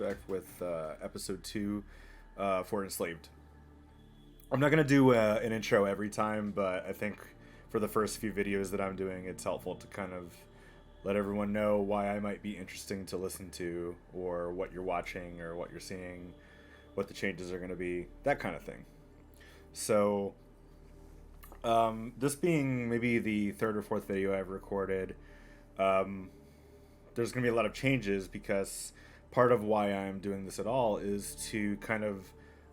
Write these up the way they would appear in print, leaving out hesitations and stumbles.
back with episode 2 for Enslaved. I'm not going to do an intro every time, but I think for the first few videos that I'm doing, it's helpful to kind of let everyone know why I might be interesting to listen to, or what you're watching, or what you're seeing, what the changes are going to be, that kind of thing. So, this being maybe the third or fourth video I've recorded, there's going to be a lot of changes because part of why I'm doing this at all is to kind of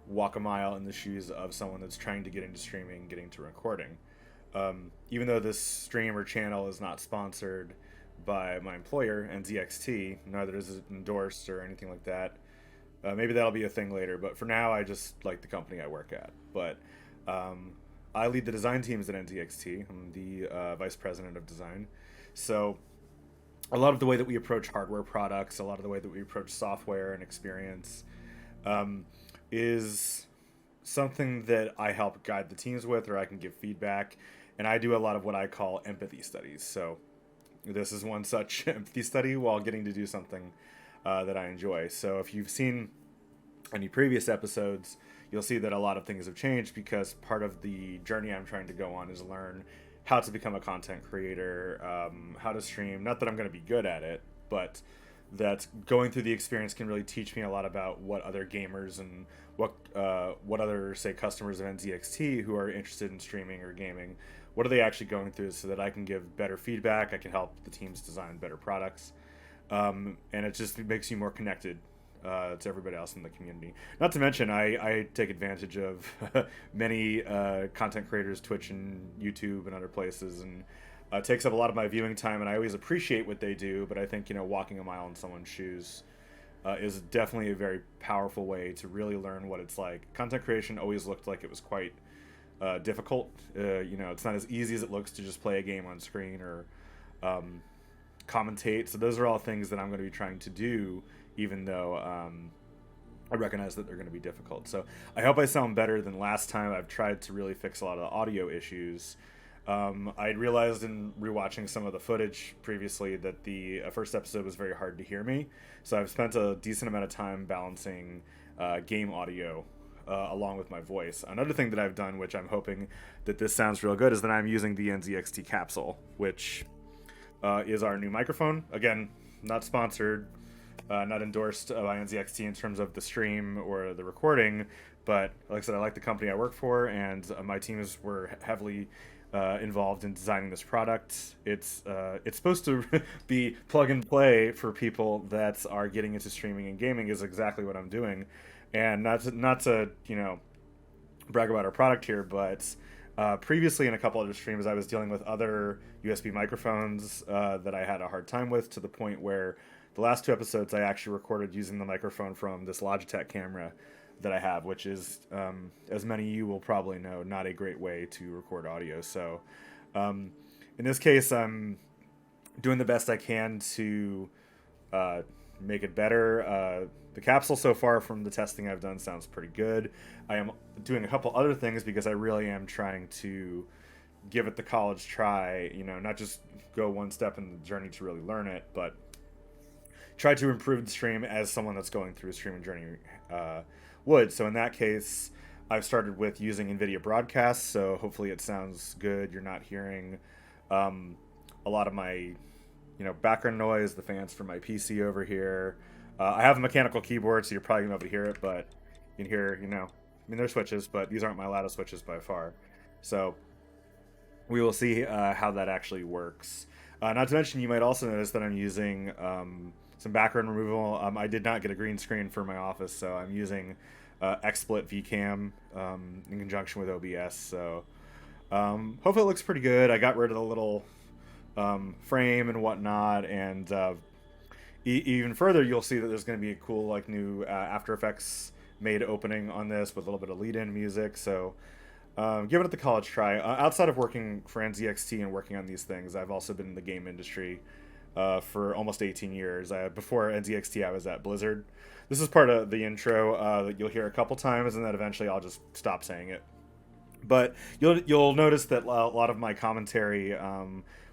walk a mile in the shoes of someone that's trying to get into streaming, getting to recording. Even though this stream or channel is not sponsored by my employer, NZXT, neither is it endorsed or anything like that. Maybe that'll be a thing later, but for now I just like the company I work at. But I lead the design teams at NZXT. I'm the vice president of design. So a lot of the way that we approach hardware products, a lot of the way that we approach software and experience is something that I help guide the teams with, or I can give feedback. And I do a lot of what I call empathy studies. So this is one such empathy study while getting to do something that I enjoy. So if you've seen any previous episodes, you'll see that a lot of things have changed because part of the journey I'm trying to go on is learn how to become a content creator, how to stream. Not that I'm going to be good at it, but that going through the experience can really teach me a lot about what other gamers and what other, say, customers of NZXT who are interested in streaming or gaming, what are they actually going through, so that I can give better feedback, I can help the teams design better products, and it just makes you more connected to everybody else in the community. Not to mention, I take advantage of many content creators, Twitch and YouTube and other places, and it takes up a lot of my viewing time, and I always appreciate what they do, but I think, walking a mile in someone's shoes is definitely a very powerful way to really learn what it's like. Content creation always looked like it was quite difficult. It's not as easy as it looks to just play a game on screen or commentate. So those are all things that I'm going to be trying to do, even though I recognize that they're going to be difficult. So I hope I sound better than last time. I've tried to really fix a lot of the audio issues. I realized in rewatching some of the footage previously that the first episode was very hard to hear me. So I've spent a decent amount of time balancing game audio along with my voice. Another thing that I've done, which I'm hoping that this sounds real good, is that I'm using the NZXT capsule, which is our new microphone. Again, not sponsored, not endorsed by NZXT in terms of the stream or the recording, but like I said, I like the company I work for, and my teams were heavily involved in designing this product. It's supposed to be plug and play for people that are getting into streaming and gaming, is exactly what I'm doing. And not to brag about our product here, but previously in a couple other streams I was dealing with other USB microphones that I had a hard time with, to the point where the last 2 episodes I actually recorded using the microphone from this Logitech camera that I have, which is, as many of you will probably know, not a great way to record audio. So in this case, I'm doing the best I can to make it better. The capsule so far from the testing I've done sounds pretty good. I am doing a couple other things because I really am trying to give it the college try, not just go one step in the journey to really learn it, but try to improve the stream as someone that's going through a streaming journey would. So in that case, I've started with using NVIDIA Broadcast, so hopefully it sounds good. You're not hearing a lot of my background noise, the fans from my PC over here. I have a mechanical keyboard, so you're probably going to be able to hear it, but you can hear, they're switches, but these aren't my loudest switches by far. So we will see how that actually works. Not to mention, you might also notice that I'm using some background removal. I did not get a green screen for my office, so I'm using XSplit VCam in conjunction with OBS. So hopefully it looks pretty good. I got rid of the little frame and whatnot, and even further, you'll see that there's going to be a cool new After Effects made opening on this with a little bit of lead-in music. So giving it the college try. Outside of working for NZXT and working on these things, I've also been in the game industry for almost 18 years. Before NZXT, I was at Blizzard. This is part of the intro that you'll hear a couple times, and then eventually I'll just stop saying it. But you'll notice that a lot of my commentary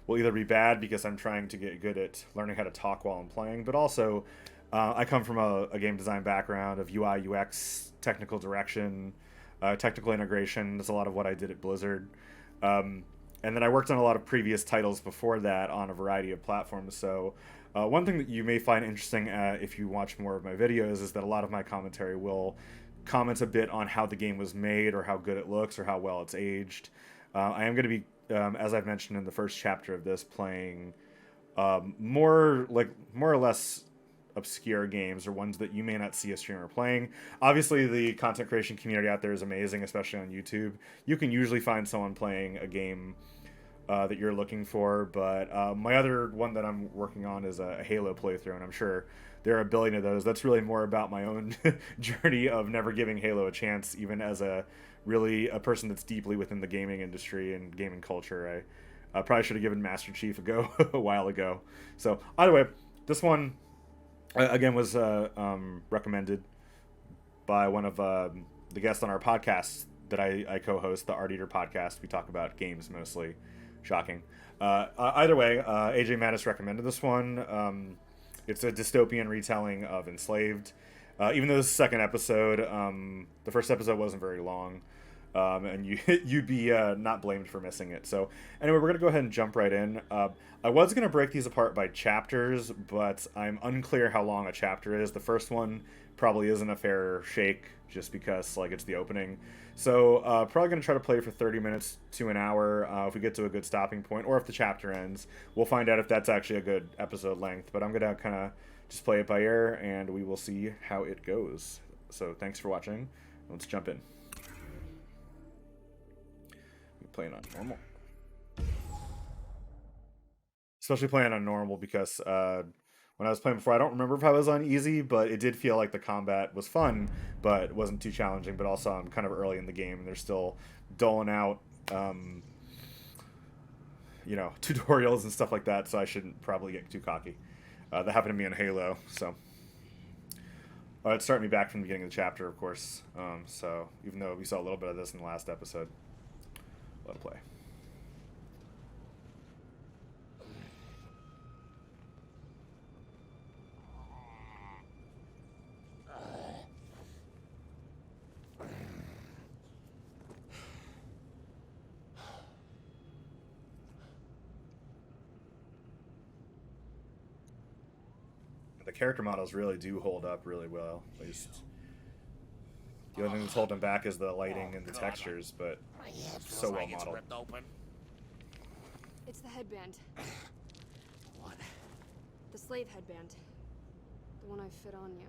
will either be bad because I'm trying to get good at learning how to talk while I'm playing, but also I come from a game design background of UI, UX, technical direction, technical integration. That's a lot of what I did at Blizzard. Um, and then I worked on a lot of previous titles before that on a variety of platforms. So one thing that you may find interesting if you watch more of my videos is that a lot of my commentary will comment a bit on how the game was made or how good it looks or how well it's aged. I am going to be, as I've mentioned in the first chapter of this, playing more or less obscure games or ones that you may not see a streamer playing. Obviously, the content creation community out there is amazing, especially on YouTube. You can usually find someone playing a game that you're looking for, but my other one that I'm working on is a Halo playthrough, and I'm sure there are a billion of those. That's really more about my own journey of never giving Halo a chance, even as a person that's deeply within the gaming industry and gaming culture. I probably should have given Master Chief a go a while ago. So either way, this one again was recommended by one of the guests on our podcast that I co-host, the Art Eater podcast. We talk about games mostly. Shocking. Either way, AJ Mattis recommended this one. It's a dystopian retelling of Enslaved. Even though this is the second episode, the first episode wasn't very long. And you'd be not blamed for missing it. So anyway, we're going to go ahead and jump right in. I was going to break these apart by chapters, but I'm unclear how long a chapter is. The first one probably isn't a fair shake just because it's the opening. So probably going to try to play for 30 minutes to an hour if we get to a good stopping point, or if the chapter ends. We'll find out if that's actually a good episode length, but I'm going to kind of just play it by ear, and we will see how it goes. So thanks for watching. Let's jump in. Playing on normal. Especially playing on normal because when I was playing before, I don't remember if I was on easy, but it did feel like the combat was fun, but it wasn't too challenging. But also, I'm kind of early in the game, and they're still doling out, tutorials and stuff like that, so I shouldn't probably get too cocky. That happened to me in Halo, so... It's starting me back from the beginning of the chapter, of course. So, even though we saw a little bit of this in the last episode, let it play. The character models really do hold up really well. At least the only thing that's holding back is the lighting and the textures, but so well modeled. It's the headband. What? The slave headband. The one I fit on you.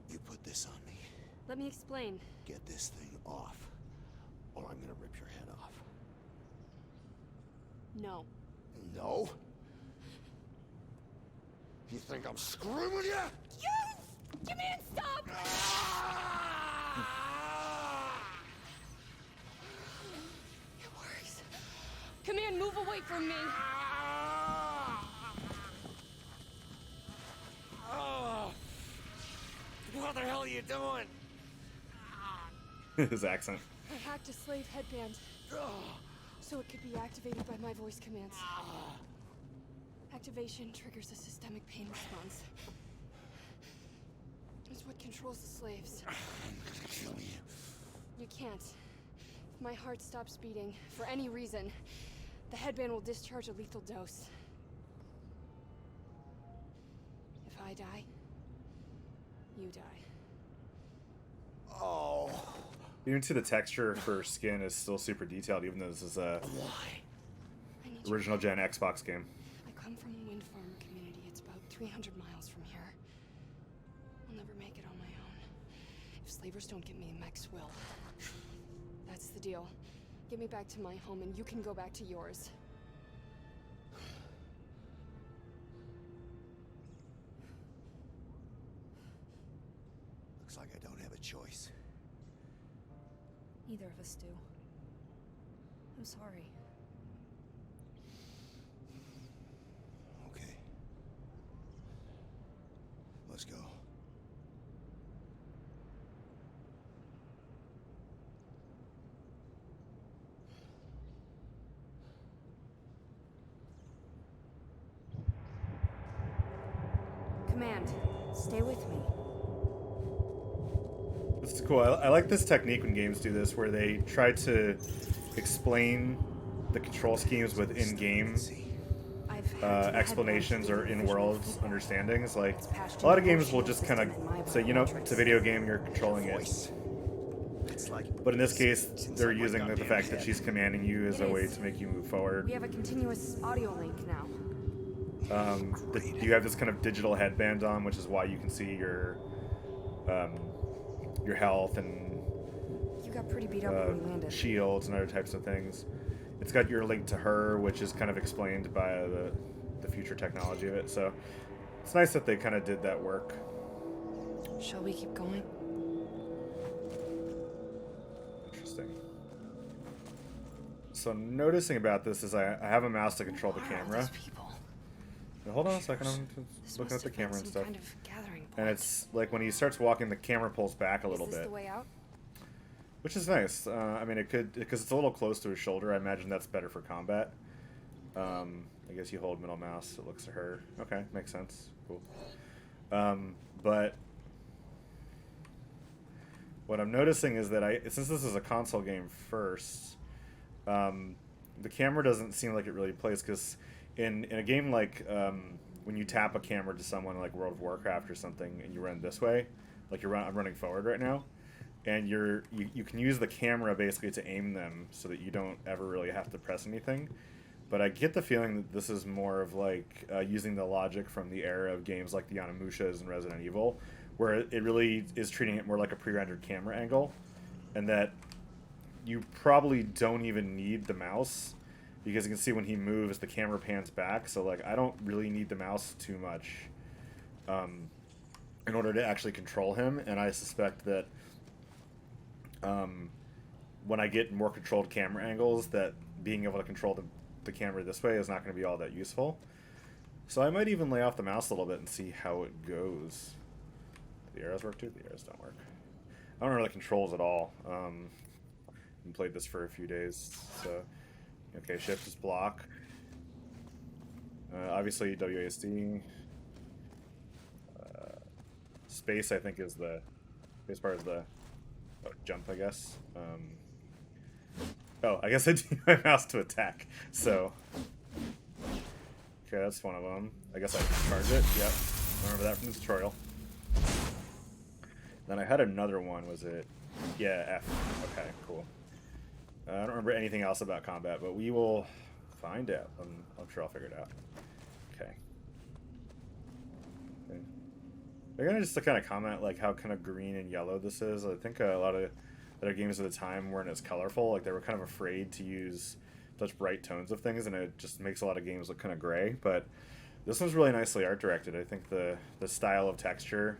You put this on me. Let me explain. Get this thing off, or I'm gonna rip your head off. No. No? You think I'm screwing with you? You! Give me and stop! It works. Come here and move away from me. What the hell are you doing? His accent. I hacked a slave headband, so it could be activated by my voice commands. Activation triggers a systemic pain response. It's what controls the slaves. I'm gonna kill you. You can't. If my heart stops beating, for any reason, the headband will discharge a lethal dose. If I die, you die. Oh. Even to the texture for skin is still super detailed, even though this is a Why? original gen Xbox game. I come from a wind farm community. It's about 300 miles from here. I'll never make it on my own. If slavers don't get me, Mex will. That's the deal. Get me back to my home and you can go back to yours. Looks like I don't have a choice. Neither of us do. I'm sorry. Okay. Let's go. command. Stay with me. This is cool. I like this technique when games do this, where they try to explain the control schemes with in-game explanations or in-world understandings. Like, a lot of games will just kind of say, you know, it's a video game, you're controlling it. But in this case, they're using the fact that she's commanding you as a way to make you move forward. We have a continuous audio link now. You have this kind of digital headband on, which is why you can see your health and You got pretty beat up when we landed. shields and other types of things. It's got your link to her, which is kind of explained by the future technology of it. So it's nice that they kind of did that work. Shall we keep going? Interesting. So noticing about this is I have a mouse to control the camera. These people. Now, hold on a second, I'm This looking at must the have been camera and some stuff. kind of gathering point. And it's like when he starts walking, the camera pulls back a little Is this bit, the way out? which is nice. I mean, it could, because it's a little close to his shoulder. I imagine that's better for combat. I guess you hold middle mouse. It looks to her. Okay, makes sense. Cool. But what I'm noticing is that since this is a console game first, the camera doesn't seem like it really plays, because in a game like when you tap a camera to someone like World of Warcraft or something and you run this way, like I'm running forward right now, and you can use the camera basically to aim them so that you don't ever really have to press anything. But I get the feeling that this is more of like using the logic from the era of games like the Onimushas and Resident Evil, where it really is treating it more like a pre-rendered camera angle, and that you probably don't even need the mouse, because you can see when he moves, the camera pans back. So like, I don't really need the mouse too much in order to actually control him. And I suspect that when I get more controlled camera angles, that being able to control the camera this way is not going to be all that useful. So I might even lay off the mouse a little bit and see how it goes. Do the arrows work too? The arrows don't work. I don't remember the controls at all. I played this for a few days, so okay. Shift is block. Obviously WASD. Space, I think, is the space bar is the jump, I guess. Oh, I guess I do my mouse to attack. So okay, that's one of them. I guess I can charge it. Yep, I remember that from the tutorial. Then I had another one. Was it? Yeah, F. Okay, cool. I don't remember anything else about combat, but we will find out. I'm sure I'll figure it out. Okay. They're gonna just kind of comment like how kind of green and yellow this is. I think a lot of other games at the time weren't as colorful. Like, they were kind of afraid to use such bright tones of things, and it just makes a lot of games look kind of gray. But this one's really nicely art directed. I think the style of texture,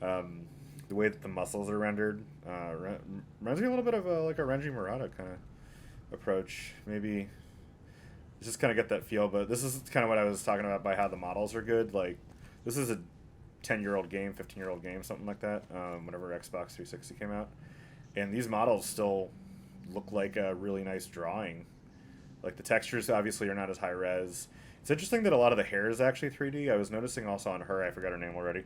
the way that the muscles are rendered, reminds me a little bit of like a Renji Murata kind of approach. Maybe just kind of get that feel. But this is kind of what I was talking about by how the models are good. Like, this is a 10-year-old game, 15-year-old game, something like that, whenever Xbox 360 came out. And these models still look like a really nice drawing. Like, the textures obviously are not as high res. It's interesting that a lot of the hair is actually 3D. I was noticing also on her, I forgot her name already,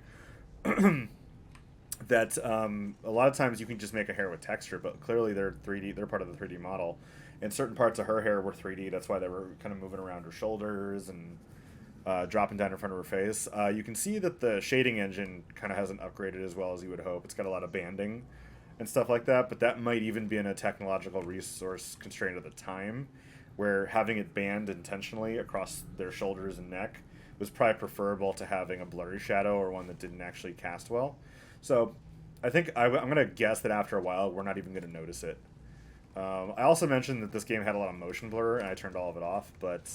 that a lot of times you can just make a hair with texture, but clearly they're 3D. They're part of the 3D model. And certain parts of her hair were 3D. That's why they were kind of moving around her shoulders and dropping down in front of her face. You can see that the shading engine kind of hasn't upgraded as well as you would hope. It's got a lot of banding and stuff like that, but that might even be in a technological resource constraint at the time, where having it band intentionally across their shoulders and neck was probably preferable to having a blurry shadow or one that didn't actually cast well. So I think I'm going to guess that after a while, we're not even going to notice it. I also mentioned that this game had a lot of motion blur, and I turned all of it off, but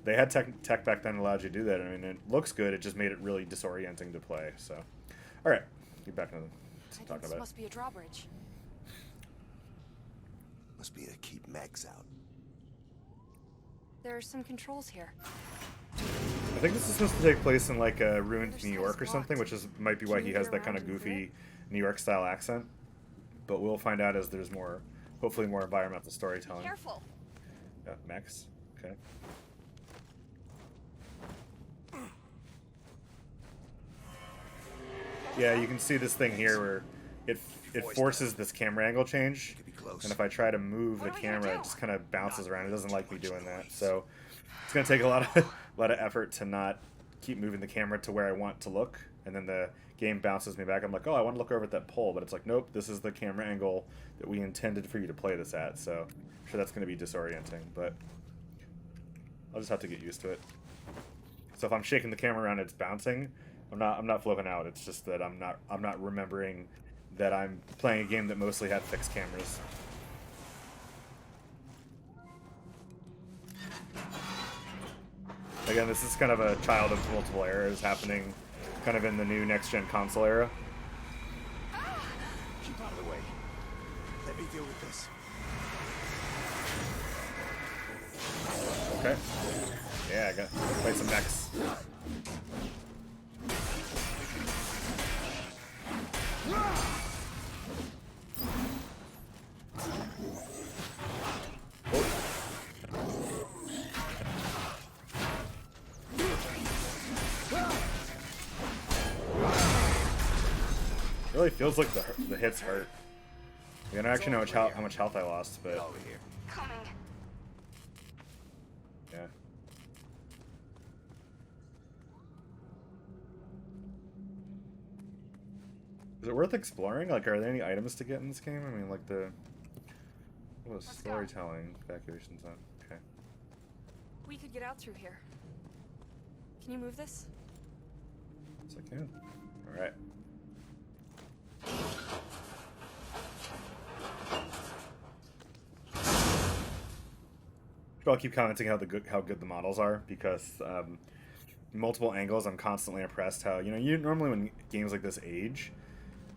they had tech back then that allowed you to do that. I mean, it looks good. It just made it really disorienting to play. So, all right, get back to talking about it. This must be a drawbridge. Must be to keep Max out. There are some controls here. I think this is supposed to take place in like a ruined New York or something, which might be why he has that kind of goofy New York style accent. But we'll find out as there's more, hopefully more environmental storytelling. Careful. Yeah, Max. Okay. Yeah, you can see this thing here where it forces this camera angle change, and if I try to move the camera, it just kind of bounces around. It doesn't like me doing that, so it's gonna take a lot of effort to not keep moving the camera to where I want to look, and then the game bounces me back. I'm like, oh, I want to look over at that pole, but it's like, nope, this is the camera angle that we intended for you to play this at. So I'm sure that's gonna be disorienting, but I'll just have to get used to it. So if I'm shaking the camera around, it's bouncing. I'm not flipping out. It's just that I'm not remembering that I'm playing a game that mostly had fixed cameras. Again, this is kind of a child of multiple eras happening kind of in the new next-gen console era. Keep out of the way. Let me deal with this. Okay. Yeah, I got to play some mechs. Really feels like the hits hurt. I don't actually know how much health I lost, but Coming. yeah. Is it worth exploring? Like, are there any items to get in this game? I mean, like storytelling, evacuation's on. Okay. We could get out through here. Can you move this? Yes, I can. All right. I'll keep commenting how good the models are, because multiple angles, I'm constantly impressed how, you normally when games like this age,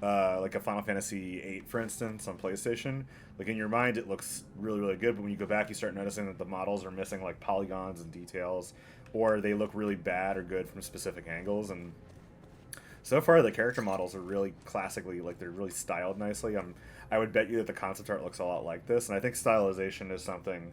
like a Final Fantasy VIII, for instance, on PlayStation, like in your mind it looks really, really good, but when you go back you start noticing that the models are missing like polygons and details, or they look really bad or good from specific angles. And so far the character models are really classically, like, they're really styled nicely. I would bet you that the concept art looks a lot like this, and I think stylization is something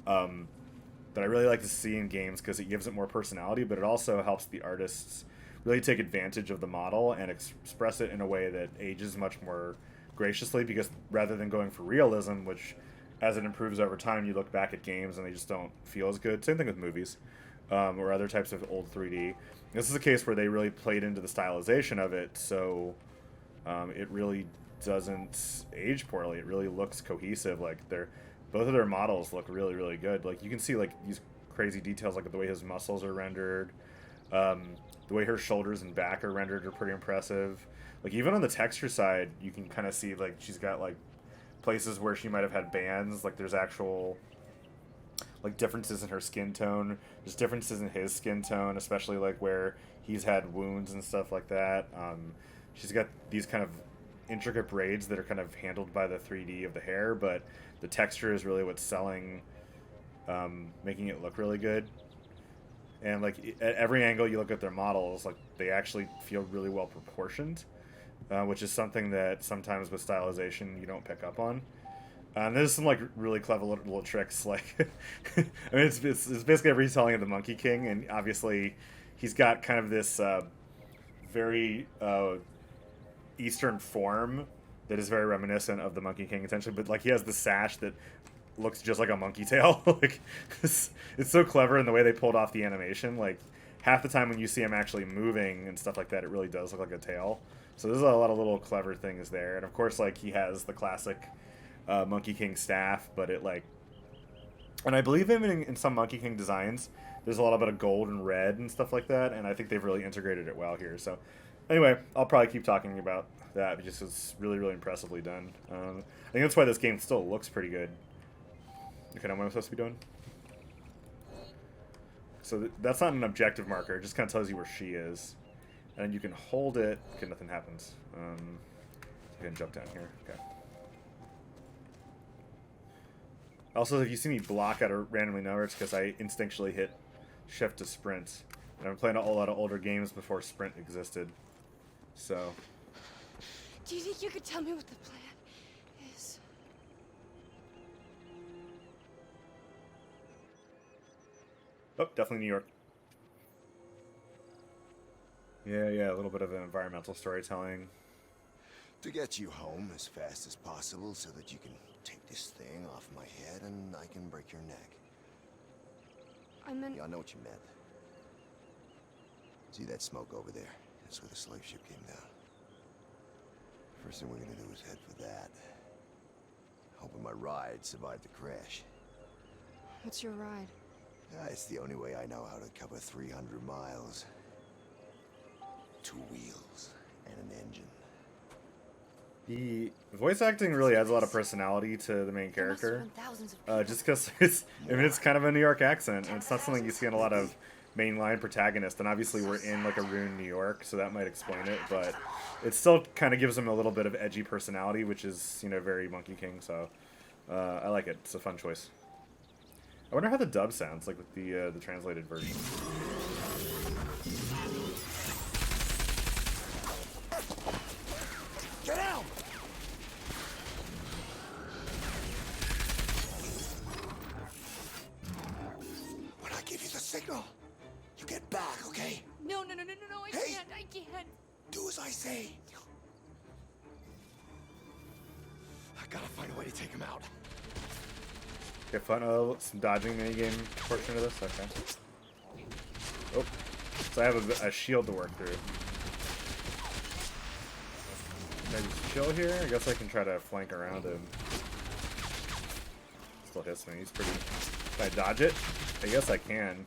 that I really like to see in games, because it gives it more personality, but it also helps the artists really take advantage of the model and express it in a way that ages much more graciously, because rather than going for realism, which as it improves over time, you look back at games and they just don't feel as good. Same thing with movies, or other types of old 3D. This is a case where they really played into the stylization of it, so it really doesn't age poorly. It really looks cohesive. Like, both of their models look really, really good. Like, you can see like these crazy details, like the way his muscles are rendered, the way her shoulders and back are rendered are pretty impressive. Like, even on the texture side, you can kind of see like she's got like places where she might have had bands. Like, there's actual like differences in her skin tone. There's differences in his skin tone, especially like where he's had wounds and stuff like that. She's got these kind of intricate braids that are kind of handled by the 3D of the hair, but the texture is really what's selling, making it look really good. And like at every angle you look at their models, like they actually feel really well proportioned, which is something that sometimes with stylization you don't pick up on. There's some like really clever little tricks. Like, I mean, it's basically a retelling of the Monkey King, and obviously he's got kind of this very Eastern form that is very reminiscent of the Monkey King, essentially. But like, he has the sash that looks just like a monkey tail. Like, it's so clever in the way they pulled off the animation. Like, half the time when you see him actually moving and stuff like that, it really does look like a tail. So there's a lot of little clever things there. And of course, like, he has the classic Monkey King staff, but it like, and I believe even in some Monkey King designs, there's a lot of gold and red and stuff like that, and I think they've really integrated it well here. So anyway, I'll probably keep talking about that because it's really, really impressively done. I think that's why this game still looks pretty good. Okay, now what am I supposed to be doing? So that's not an objective marker. It just kind of tells you where she is. And you can hold it. Okay, nothing happens. I can jump down here. Okay. Also, if you see me block out of randomly nowhere, it's because I instinctually hit shift to sprint. And I'm playing a whole lot of older games before sprint existed. So. Do you think you could tell me what the plan is? Oh, definitely New York. Yeah, a little bit of environmental storytelling. To get you home as fast as possible so that you can take this thing off my head and I can break your neck. I meant... Yeah, I know what you meant. See that smoke over there? That's where the slave ship came down. First thing we're gonna do is head for that. Hoping my ride survived the crash. What's your ride? It's the only way I know how to cover 300 miles. 2 wheels and an engine. The voice acting really adds a lot of personality to the main character. Just because it's kind of a New York accent, and it's not something you see in a lot of mainline protagonists. And obviously, we're in like a ruined New York, so that might explain it. But it still kind of gives him a little bit of edgy personality, which is very Monkey King. So I like it. It's a fun choice. I wonder how the dub sounds like with the translated version. Get out! When I give you the signal, you get back, okay? No, I Hey! can't. Do as I say. I gotta find a way to take him out. Get fun. Some dodging minigame portion of this. Okay. Oh, so I have a shield to work through. Can I just chill here? I guess I can try to flank around him. Still hits me. He's pretty... Can I dodge it? I guess I can.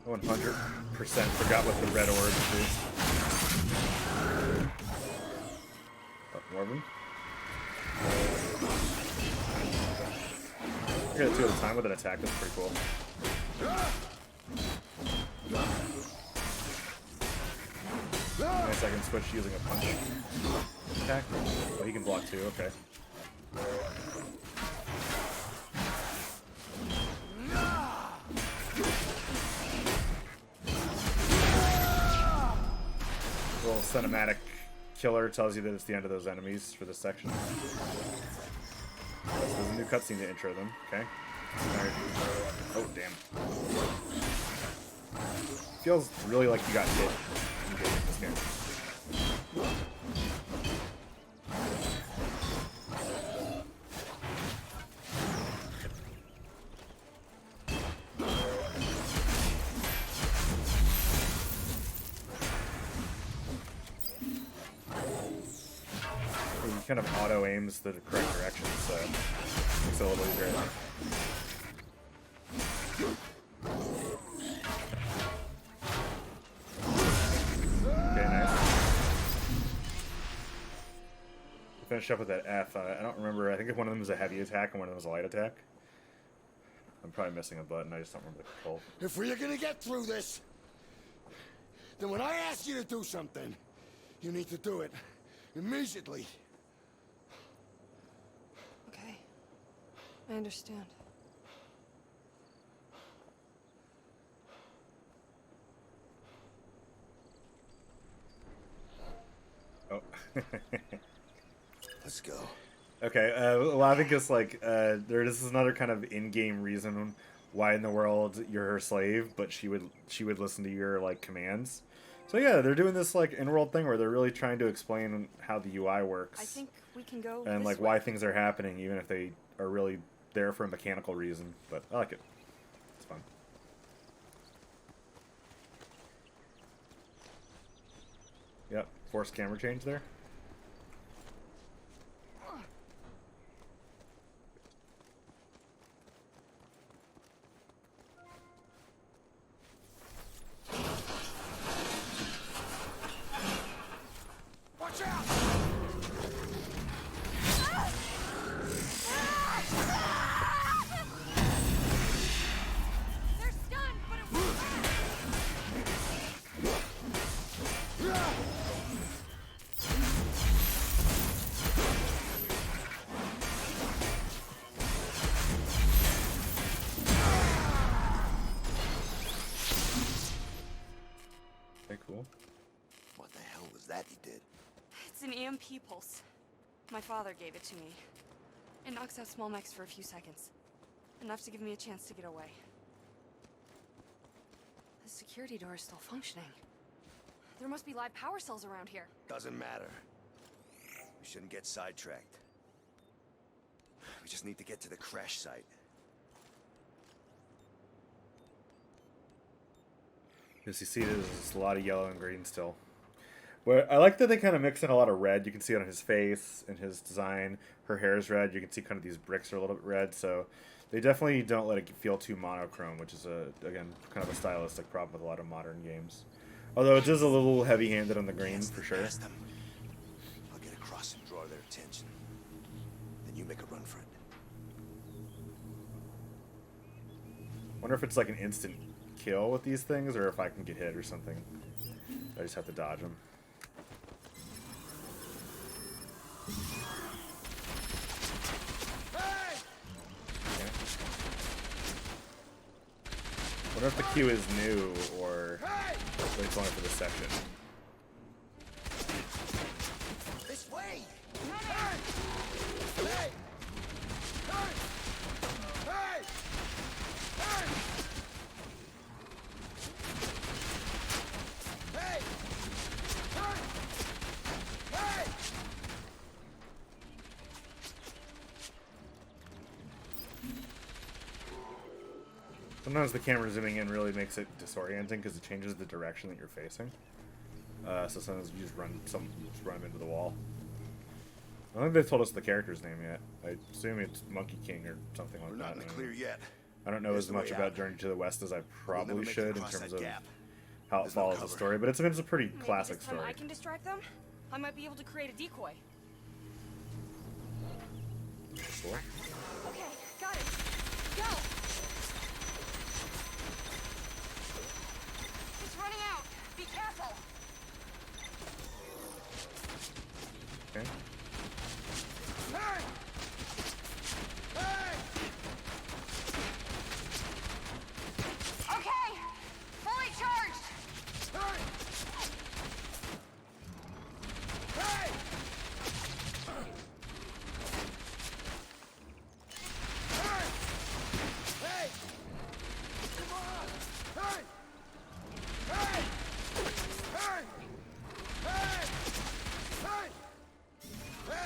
100% forgot what the red orbs do. Oh, more of them. I got 2 at a time with an attack. That's pretty cool. Nice, I can switch using a punch attack. Oh, he can block too. Okay. Little cinematic killer tells you that it's the end of those enemies for this section. So there's a new cutscene to intro them. Okay. Right. Oh, damn. Feels really like you got hit in this game. He kind of auto aims the correct direction, so it makes it a little easier, I think. Okay, nice. Finish up with that F. I don't remember. I think one of them was a heavy attack and one of them was a light attack. I'm probably missing a button. I just don't remember the control. If we are gonna get through this, then when I ask you to do something, you need to do it immediately. Okay. I understand. Oh. Let's go. Okay, well, I think it's like, this is another kind of in-game reason why in the world you're her slave, but she would listen to your, like, commands. So yeah, they're doing this, like, in-world thing where they're really trying to explain how the UI works. I think we can go and, this like, way. why things are happening, even if they are really there for a mechanical reason. But I like it. It's fun. Yep, forced camera change there. Watch out! They're stunned, but it won't matter. Okay, cool. What the hell was that he did? It's an EMP pulse. My father gave it to me. It knocks out small mechs for a few seconds. Enough to give me a chance to get away. The security door is still functioning. There must be live power cells around here. Doesn't matter. We shouldn't get sidetracked. We just need to get to the crash site. As you see, there's a lot of yellow and green still. But I like that they kind of mix in a lot of red. You can see it on his face and his design. Her hair is red. You can see kind of these bricks are a little bit red. So they definitely don't let it feel too monochrome, which is, again, kind of a stylistic problem with a lot of modern games. Although it is a little heavy-handed on the green, for sure. I'll get across and draw their attention. Then you make a run for it. Wonder if it's like an instant kill with these things, or if I can get hit or something. I just have to dodge them. Okay. Wonder if the queue is new, or it's only for this section. This way! Sometimes the camera zooming in really makes it disorienting because it changes the direction that you're facing. So sometimes you just run them into the wall. I don't think they've told us the character's name yet. I assume it's Monkey King or something like We're that. not in the clear yet. I don't know There's as the much way about out. Journey to the West as I probably make it should in across terms that of gap. how it There's no follows the cover. story, but it's a pretty Maybe classic this time story. I can distract them? I might be able to create a decoy. Cool. Okay, got it. Go! It's running out. Be careful. Okay. Okay, fully charged.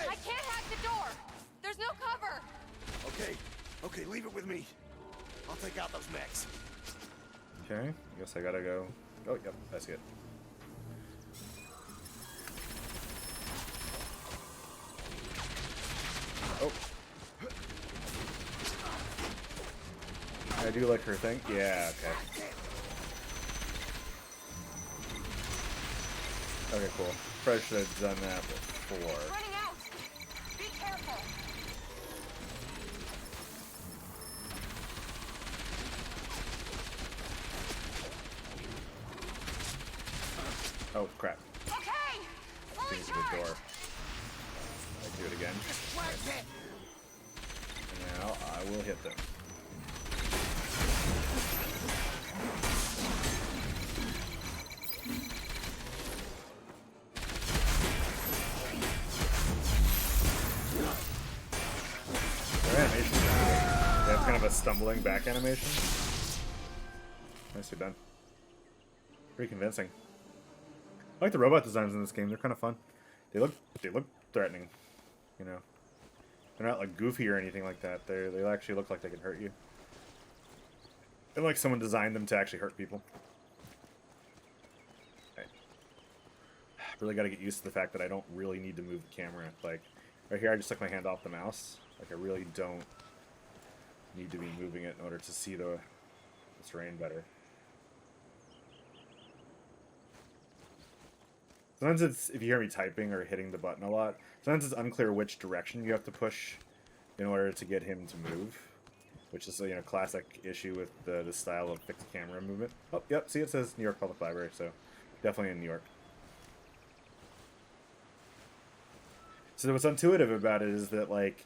I can't hack the door. There's no cover. Okay, leave it with me. I'll take out those mechs. Okay. I guess I gotta go. Oh, yep. I see it. Oh. I do like her thing. Yeah, okay. Okay, cool. Probably should have done that before. Running out. Be careful. Oh, crap. Okay, fully Things to the charged. door. I can do it again. And now I will hit them. Their animation is really good. They have kind of a stumbling back animation. Nicely done. Pretty convincing. I like the robot designs in this game. They're kind of fun. They look threatening. You know, they're not like goofy or anything like that. They actually look like they could hurt you. They're like someone designed them to actually hurt people. Okay. Really got to get used to the fact that I don't really need to move the camera. Like right here, I just took my hand off the mouse. Like I really don't need to be moving it in order to see the terrain better. Sometimes it's, if you hear me typing or hitting the button a lot, sometimes it's unclear which direction you have to push in order to get him to move, which is a classic issue with the style of fixed camera movement. Oh, yep, see it says New York Public Library, so definitely in New York. So what's intuitive about it is that like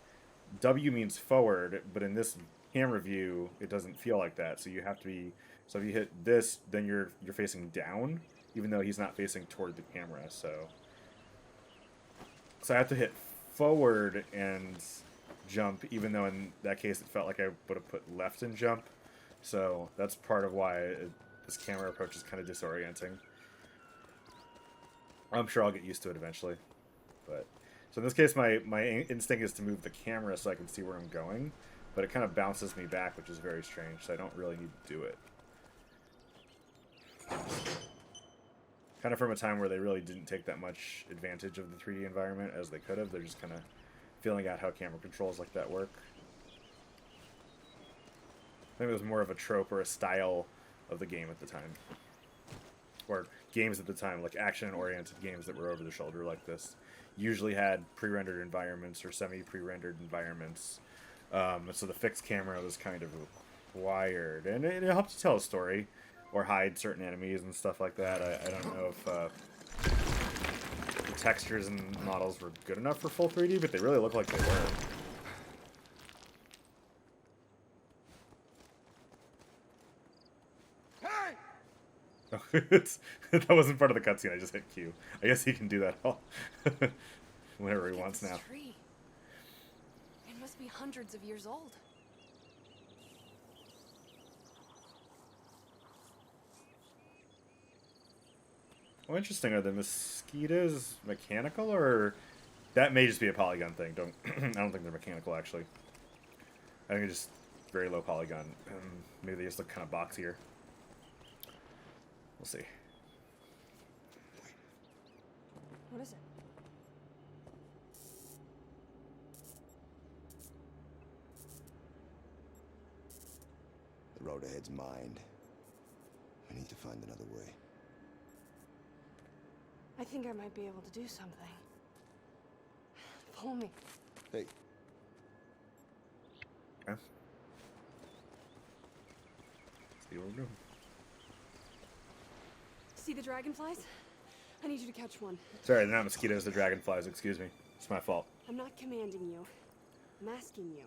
W means forward, but in this camera view, it doesn't feel like that. So you have to be, so if you hit this, then you're facing down, even though he's not facing toward the camera. So I have to hit forward and jump, even though in that case it felt like I would have put left in jump. So that's part of why this camera approach is kind of disorienting. I'm sure I'll get used to it eventually. But so in this case, my instinct is to move the camera so I can see where I'm going, but it kind of bounces me back, which is very strange, so I don't really need to do it. Kind of from a time where they really didn't take that much advantage of the 3D environment as they could have. They're just kind of feeling out how camera controls like that work. I think it was more of a trope or a style of the game at the time. Or games at the time, like action-oriented games that were over the shoulder like this, usually had pre-rendered environments or semi-pre-rendered environments. So the fixed camera was kind of required. And it helped to tell a story or hide certain enemies and stuff like that. I don't know if the textures and models were good enough for full 3D, but they really look like they were. That wasn't part of the cutscene. I just hit Q. I guess he can do that all whenever he wants now. Tree. It must be hundreds of years old. Oh, interesting. Are the mosquitoes mechanical, or that may just be a polygon thing? I don't think they're mechanical actually. I think it's just very low polygon. Maybe they just look kind of boxier. We'll see. What is it? The road ahead's mined. We need to find another way. I think I might be able to do something. Follow me. Hey. Okay. See what we're doing. See the dragonflies? I need you to catch one. Sorry, they're not mosquitoes, they're dragonflies. Excuse me. It's my fault. I'm not commanding you. I'm asking you.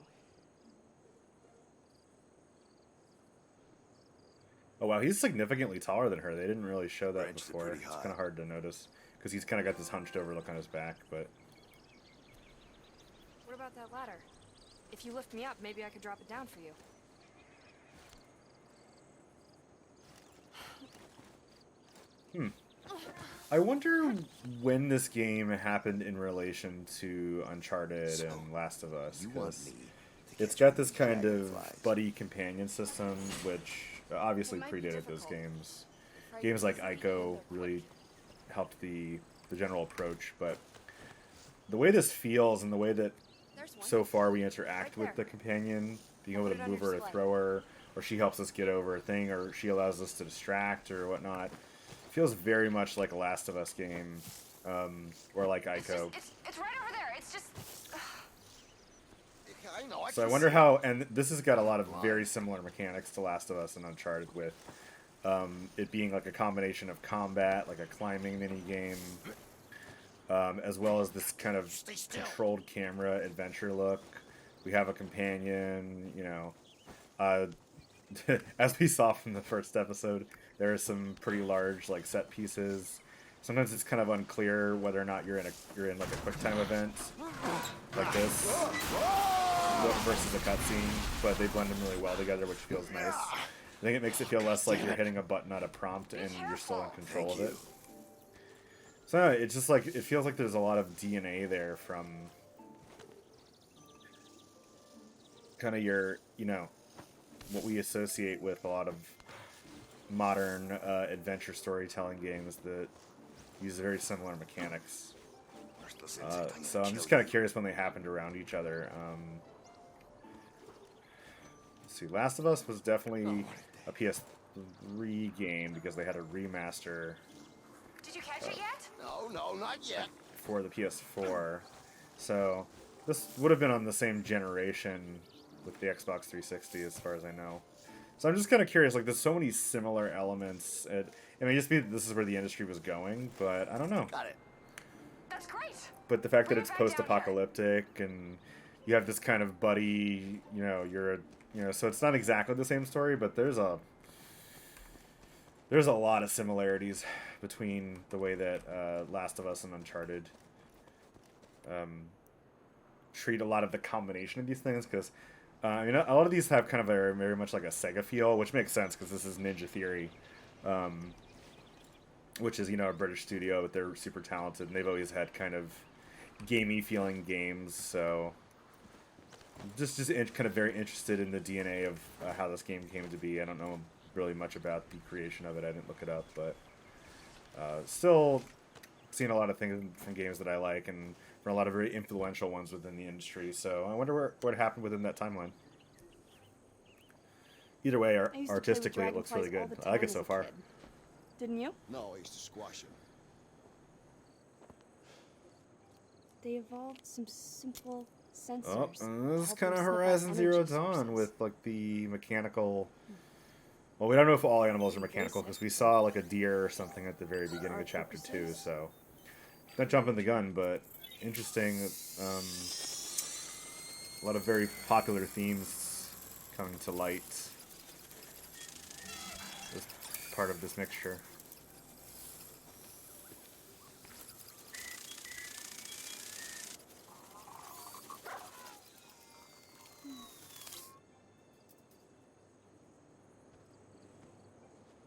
Oh wow, he's significantly taller than her. They didn't really show that Branches are before. pretty It's high. kind of hard to notice because he's kind of got this hunched over look on his back. But What about that ladder? If you lift me up, maybe I could drop it down for you. I wonder when this game happened in relation to Uncharted and Last of Us. You want 'Cause me to it's catch got this kind dragonflies? of buddy companion system, which obviously It might be predated those difficult. games. Right, Games like because Ico they're really helped the general approach, but the way this feels and the way that There's one. so far we interact Right with the there. companion, being I'll able put to it on move your her or display. throw her, or she helps us get over a thing, or she allows us to distract or whatnot, feels very much like a Last of Us game, or like Ico. It's right over there. It's just. I know. So I wonder how, and this has got a lot of very similar mechanics to Last of Us and Uncharted, with it being like a combination of combat, like a climbing mini game, as well as this kind of controlled camera adventure look. We have a companion, you know. As we saw from the first episode, there are some pretty large like set pieces. Sometimes it's kind of unclear whether or not you're in like a quick time event like this versus a cutscene, but they blend them really well together, which feels nice. I think it makes it feel less like you're hitting a button at a prompt and you're still in control of it. So it's just like it feels like there's a lot of DNA there from kind of your, you know, what we associate with a lot of modern adventure storytelling games that use very similar mechanics. So I'm just kind of curious when they happened around each other. Let's see, Last of Us was definitely a PS3 game because they had a remaster Did you catch it yet? No, not yet. for the PS4. So this would have been on the same generation with the Xbox 360 as far as I know. So I'm just kind of curious, like there's so many similar elements. It may just be that this is where the industry was going, but I don't know. Got it. That's great. But the fact that Bring it's it back down post-apocalyptic and you have this kind of buddy, you know, so it's not exactly the same story, but there's a lot of similarities between the way that Last of Us and Uncharted treat a lot of the combination of these things, because you know, a lot of these have kind of a very much like a Sega feel, which makes sense because this is Ninja Theory, which is, you know, a British studio, but they're super talented, and they've always had kind of gamey feeling games. So just kind of very interested in the DNA of how this game came to be. I don't know really much about the creation of it. I didn't look it up, but still seen a lot of things from games that I like, and from a lot of very influential ones within the industry. So I wonder what happened within that timeline. Either way, artistically, it looks really good. I like it so far. Didn't you? No, I used to squash him. They evolved some simple sensors. Oh, and this is help kind of them sniff out Horizon Zero energy Dawn sources. with like the mechanical. Well, we don't know if all animals are mechanical because we saw like a deer or something at the very beginning of chapter 2. So, not jumping the gun, but interesting. A lot of very popular themes coming to light as part of this mixture.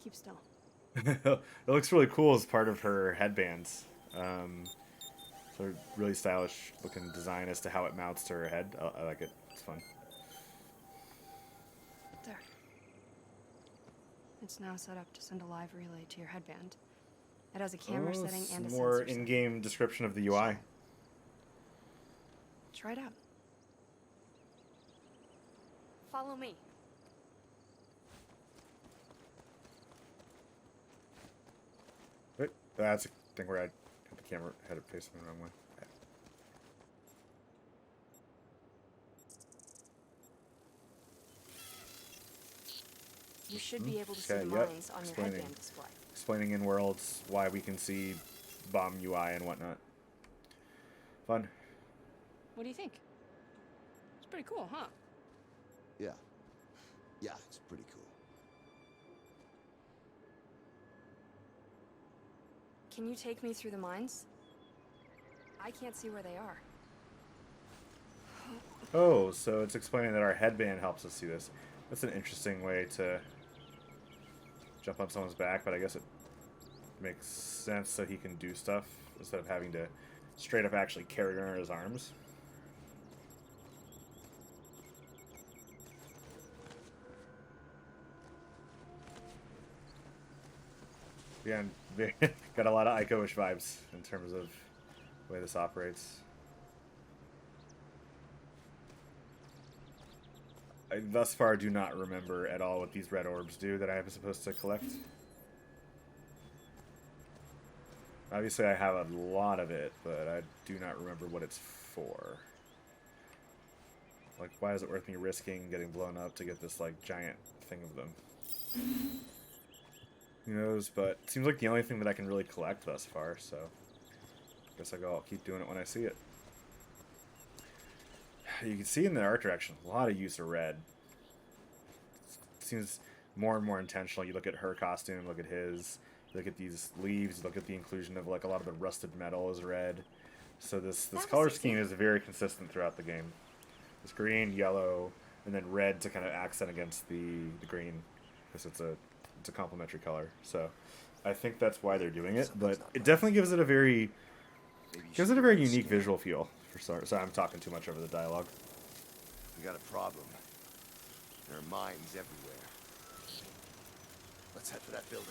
Keep still. It looks really cool as part of her headbands. So really stylish looking design as to how it mounts to her head. I like it. It's fun. There. It's now set up to send a live relay to your headband. It has a camera setting It's and a more sensor setting. in-game description of the UI. Try it out. Follow me. Wait, that's a thing where I had the camera had it facing the wrong way. Okay. You should be able to see Okay, the yep. mines on your Explaining. headband display. Explaining in worlds why we can see bomb UI and whatnot. Fun. What do you think? It's pretty cool, huh? Yeah. Yeah, it's pretty cool. Can you take me through the mines? I can't see where they are. Oh, so it's explaining that our headband helps us see this. That's an interesting way to jump on someone's back, but I guess it makes sense so he can do stuff instead of having to straight up actually carry her in his arms. Yeah, got a lot of Ico-ish vibes in terms of the way this operates. I thus far do not remember at all what these red orbs do that I am supposed to collect. Obviously I have a lot of it, but I do not remember what it's for. Like, why is it worth me risking getting blown up to get this, like, giant thing of them? Who knows, but it seems like the only thing that I can really collect thus far, so I guess I'll keep doing it when I see it. You can see in the art direction a lot of use of red. It seems more and more intentional. You look at her costume, look at his, you look at these leaves, you look at the inclusion of like a lot of the rusted metal is red. So this color scheme is very consistent throughout the game. It's green, yellow, and then red to kind of accent against the green, because it's a complementary color. So I think that's why they're doing it, but it definitely gives it a very unique visual feel. So I'm talking too much over the dialogue. We got a problem. There are mines everywhere. Let's head for that building.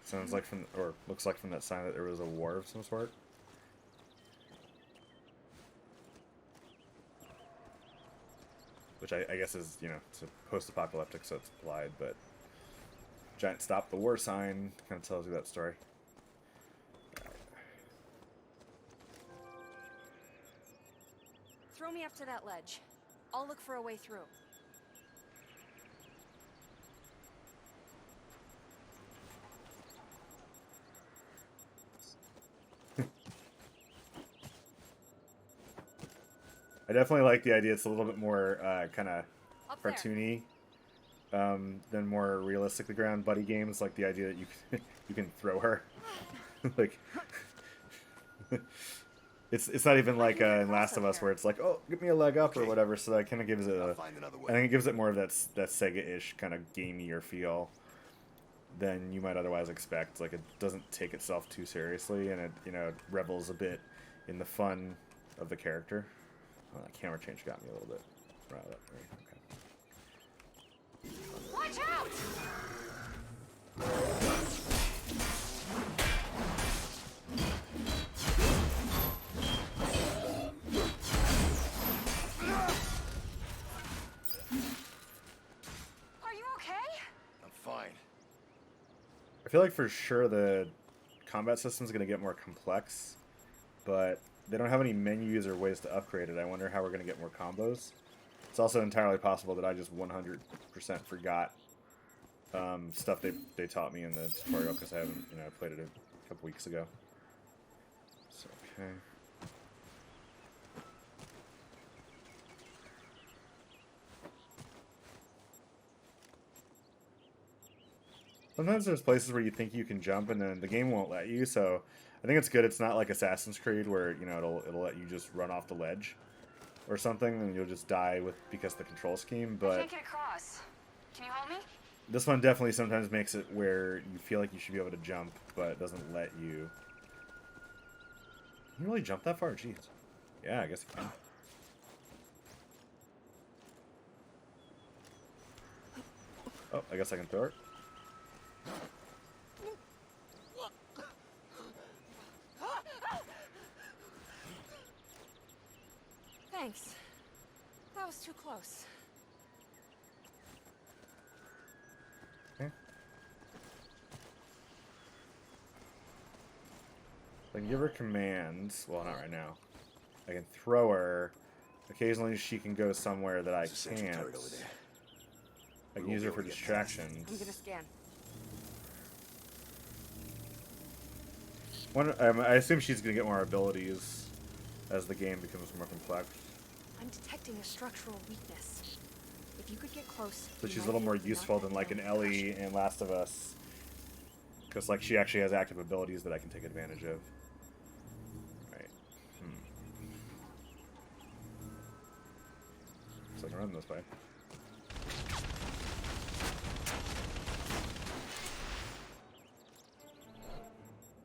Sounds like or looks like from that sign that there was a war of some sort. Which I guess is, you know, it's a post-apocalyptic, so it's implied, but giant stop the war sign kind of tells you that story. Throw me up to that ledge. I'll look for a way through. I definitely like the idea. It's a little bit more kind of Up there. cartoony than more realistically grounded buddy games. Like the idea that you can throw her. Like, it's not even like in Last of Us where it's like, oh, give me a leg up or whatever. So that kind of gives it I'll a, find another I way. think it gives it more of that Sega-ish kind of gamier feel than you might otherwise expect. Like, it doesn't take itself too seriously, and it, you know, revels a bit in the fun of the character. Oh, that camera change got me a little bit riled up. Okay. Watch out! Are you okay? I'm fine. I feel like for sure the combat system is going to get more complex, but they don't have any menus or ways to upgrade it. I wonder how we're going to get more combos. It's also entirely possible that I just 100% forgot stuff they taught me in the tutorial because I haven't, you know, played it a couple weeks ago. So, okay. Sometimes there's places where you think you can jump and then the game won't let you, so I think it's good it's not like Assassin's Creed where, you know, it'll let you just run off the ledge or something and you'll just die because of the control scheme, I but can't get across. Can you help me? this one definitely sometimes makes it where you feel like you should be able to jump, but it doesn't let you. Can you really jump that far? Jeez. Yeah, I guess you can. Oh, I guess I can throw it. Thanks. That was too close. Okay. I can give her commands. Well, not right now. I can throw her. Occasionally she can go somewhere that I There's a sentry can't. turret over there. I can We use her won't for be able to get past it. distractions. I'm gonna scan. I assume she's going to get more abilities as the game becomes more complex. I'm detecting a structural weakness. If you could get close, So you she's a might little be more able to knock useful that than like an down. Ellie in Last of Us. Because like she actually has active abilities that I can take advantage of. Right. So I can run this way.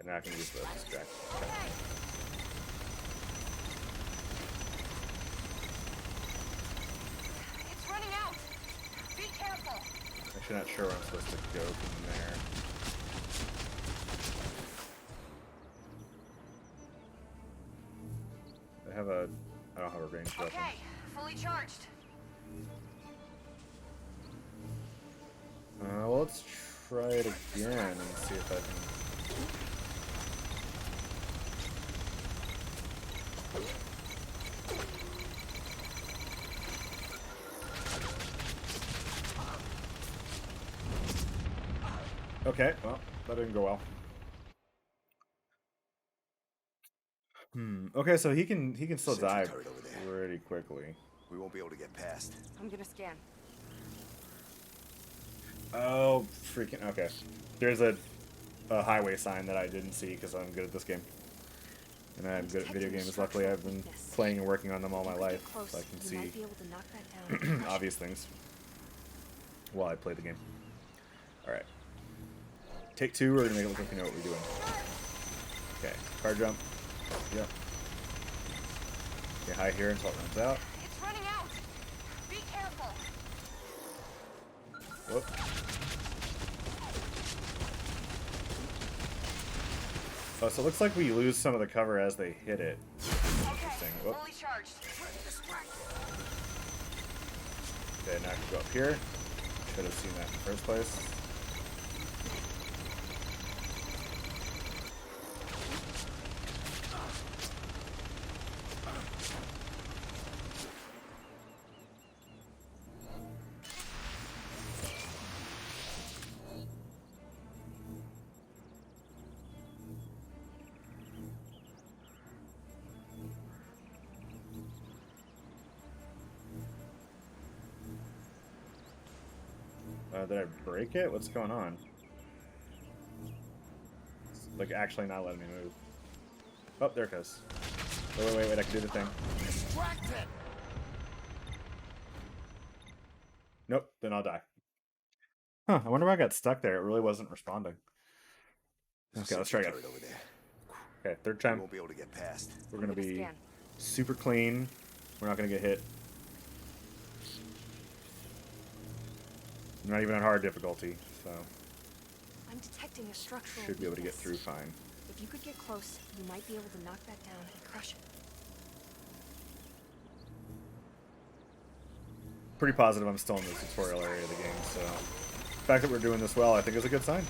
And now I can use the distract. Okay. It's running out. Be careful. Actually not sure where I'm supposed to go from there. I don't have a ranged weapon. Okay, fully charged. Well, let's try it again and see if I can. Okay, well, that didn't go well. Okay, so he can still Sentry die turret over there. pretty quickly. We won't be able to get past. I'm gonna scan. Oh, freaking okay. There's a highway sign that I didn't see because I'm good at this game. And I'm good at video games. Luckily, I've been playing and working on them all my life, so I can You see might be able to knock that down. obvious things while I play the game. Alright. Take two, we're gonna make it look like we know what we're doing. Okay, car jump. Yep. Okay, hide here until it runs out. It's running out. Be careful. Whoop. Oh, so it looks like we lose some of the cover as they hit it. Interesting. Whoop. Fully charged. Okay, now I can go up here. Should have seen that in the first place. Did I break it? What's going on? like actually not letting me move. Oh, there it goes. Wait, I can do the thing. Distracted! Nope, then I'll die. Huh, I wonder why I got stuck there. It really wasn't responding. Okay, let's try again. Over there. Okay, third We time. won't be able to get past. We're gonna be Scan. super clean. We're not gonna get hit. Not even on hard difficulty, so I'm detecting a structural should be able to get weakness. through fine. If you could get close, you might be able to knock that down and crush it. Pretty positive I'm still in the tutorial area of the game, so the fact that we're doing this well, I think is a good sign.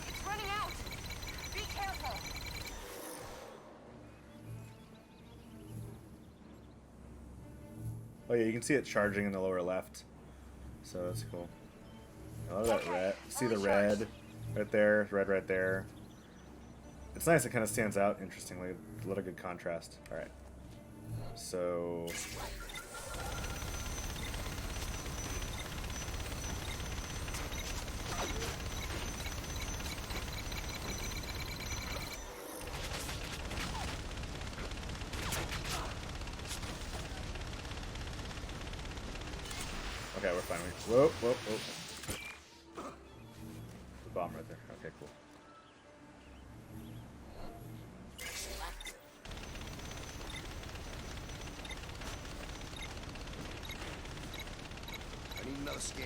It's running out! Be careful! Oh yeah, you can see it charging in the lower left, so that's cool. I love that red. See the red right there, red right there. It's nice. It kind of stands out interestingly. A lot of good contrast. All right. So okay, we're fine. Whoa. The bomb right there. Okay, cool. I need another scan.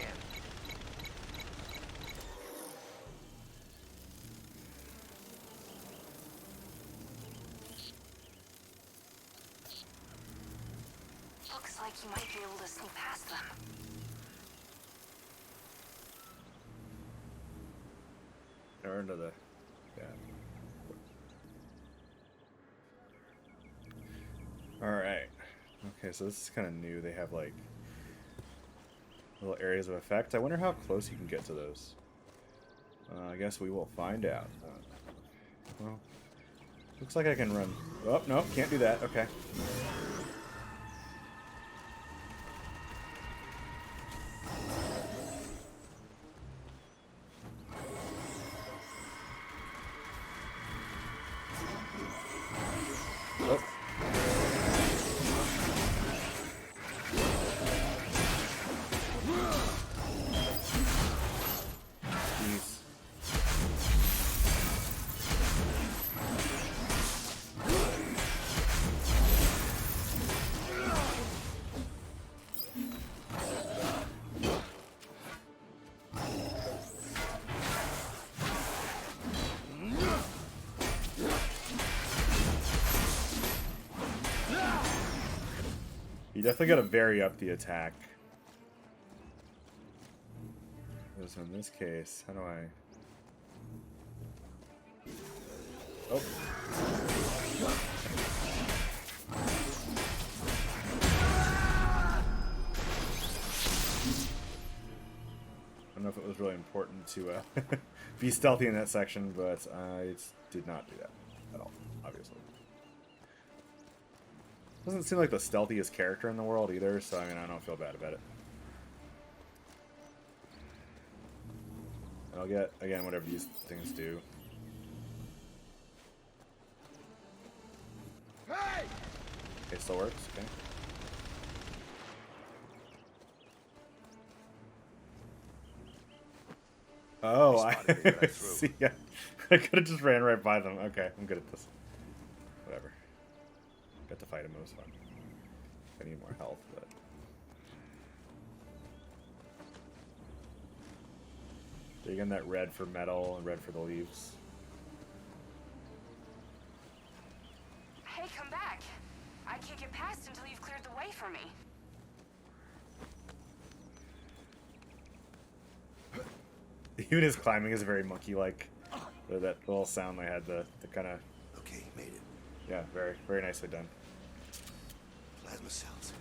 Looks like you might be able to sneak past them. Or into the All right. Okay, so this is kind of new. They have like little areas of effect. I wonder how close you can get to those. I guess we will find out. Well, looks like I can run. Oh, no, can't do that. Okay. Oh. Jeez. You definitely got to vary up the attack. So in this case, how do I... Oh. I don't know if it was really important to be stealthy in that section, but I did not do that at all, obviously. Doesn't seem like the stealthiest character in the world either, so I mean, I don't feel bad about it. And I'll get, again, whatever these things do. Hey! Okay, still works, okay. Oh, I see. Yeah. I could have just ran right by them. Okay, I'm good at this. Whatever. Got to fight him. It was fun. I need more health, but you're getting that red for metal and red for the leaves. Hey, come back! I can't get past until you've cleared the way for me. Even his climbing is very monkey-like. That little sound they had, the kind of... Okay, made it. Yeah, very, very nicely done. Plasma cells.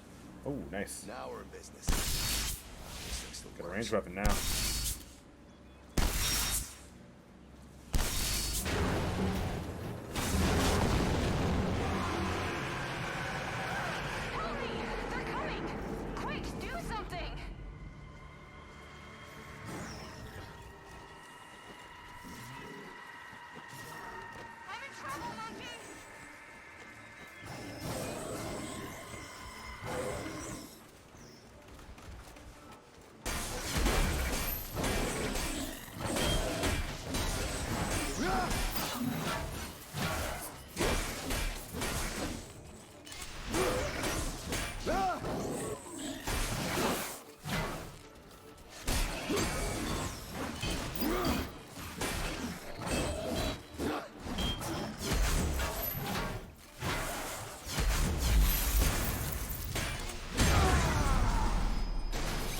Oh, nice. Now we're in business. This thing still Got a works. ranged weapon now. Hurry! They're coming! Quick, do something!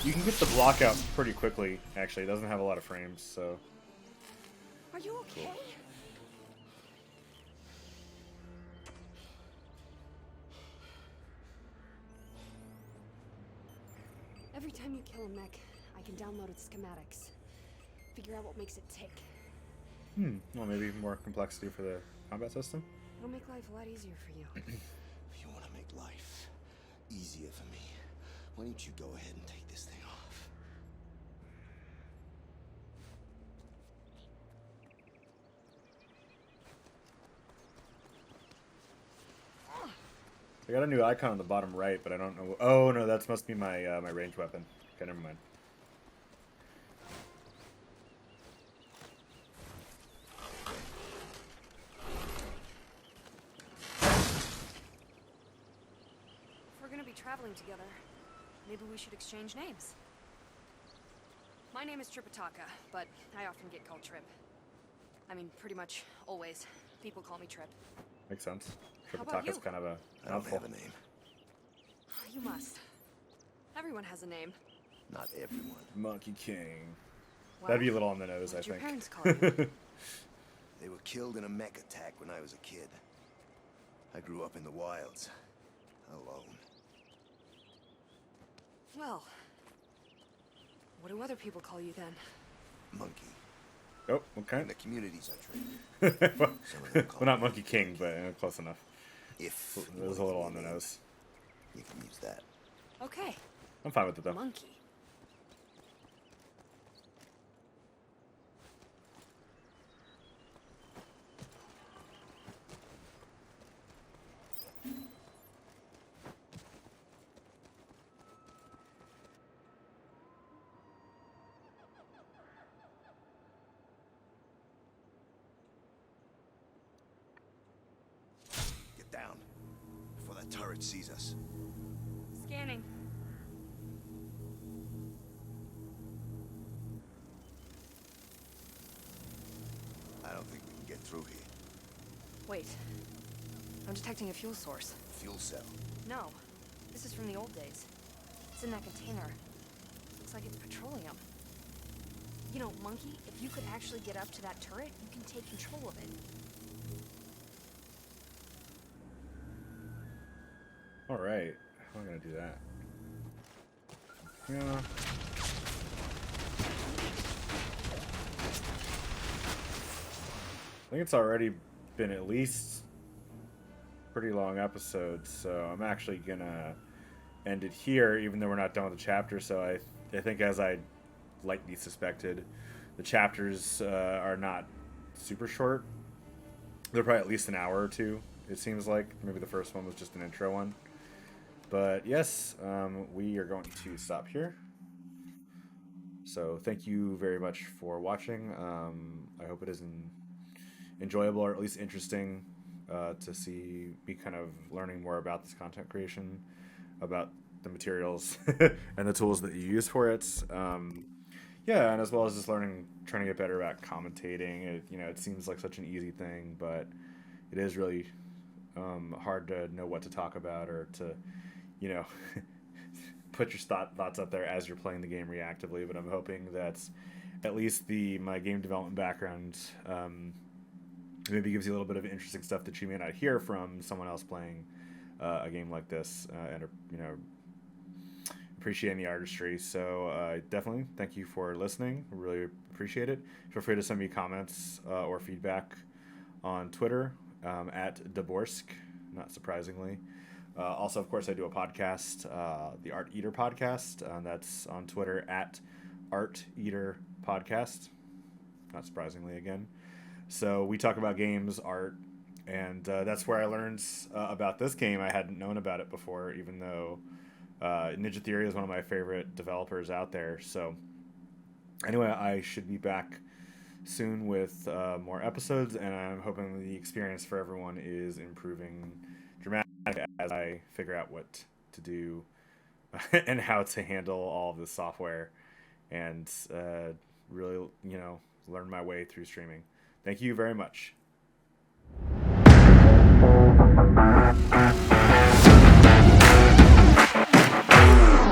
You can get the block out pretty quickly, actually. It doesn't have a lot of frames, so... Are you okay? Every time you kill a mech, I can download its schematics. Figure out what makes it tick. Well, maybe more complexity for the combat system? It'll make life a lot easier for you. If you want to make life easier for me, why don't you go ahead and take this thing off? I got a new icon on the bottom right, but I don't know... Oh, no, that must be my my ranged weapon. Okay, never mind. If we're gonna be traveling together, maybe we should exchange names. My name is Tripitaka, but I often get called Trip. I mean, pretty much always. People call me Trip. Makes sense. How about Tripitaka's you? kind of a I don't mouthful. have a name. You must. Everyone has a name. Not everyone. Monkey King. Well, That'd be a little on the nose, I what did your think. parents call you? They were killed in a mech attack when I was a kid. I grew up in the wilds, alone. Well, what do other people call you then? Monkey. Oh, okay. In the communities I trained well, some of them call not me Monkey King, but close enough. If It you was a want little to on the name, nose. you can use that. Okay, I'm fine with it, though. Monkey. Get down before that turret sees us. Scanning. I don't think we can get through here. Wait. I'm detecting a fuel source. Fuel cell. No. This is from the old days. It's in that container. Looks like it's petroleum. You know, Monkey, if you could actually get up to that turret, you can take control of it. Alright. How am I going to do that? Yeah. I think it's already been at least pretty long episode, so I'm actually gonna end it here, even though we're not done with the chapter. So I think, as I lightly suspected, the chapters are not super short. They're probably at least an hour or two, it seems like. Maybe the first one was just an intro one. But yes, we are going to stop here. So thank you very much for watching. I hope it is enjoyable, or at least interesting, to see me kind of learning more about this content creation, about the materials and the tools that you use for it. Yeah, and as well as just trying to get better at commentating. It seems like such an easy thing, but it is really hard to know what to talk about, or to, put your thoughts up there as you're playing the game reactively. But I'm hoping that at least my game development background maybe gives you a little bit of interesting stuff that you may not hear from someone else playing a game like this, and appreciating the artistry. So definitely thank you for listening. Really appreciate it. Feel free to send me comments or feedback on Twitter at Daborsk, not surprisingly. Also, of course, I do a podcast, the Art Eater Podcast. That's on Twitter at Art Eater Podcast, not surprisingly again. So we talk about games, art, and that's where I learned about this game. I hadn't known about it before, even though Ninja Theory is one of my favorite developers out there. So anyway, I should be back soon with more episodes, and I'm hoping the experience for everyone is improving dramatically as I figure out what to do and how to handle all of this software, and really, learn my way through streaming. Thank you very much.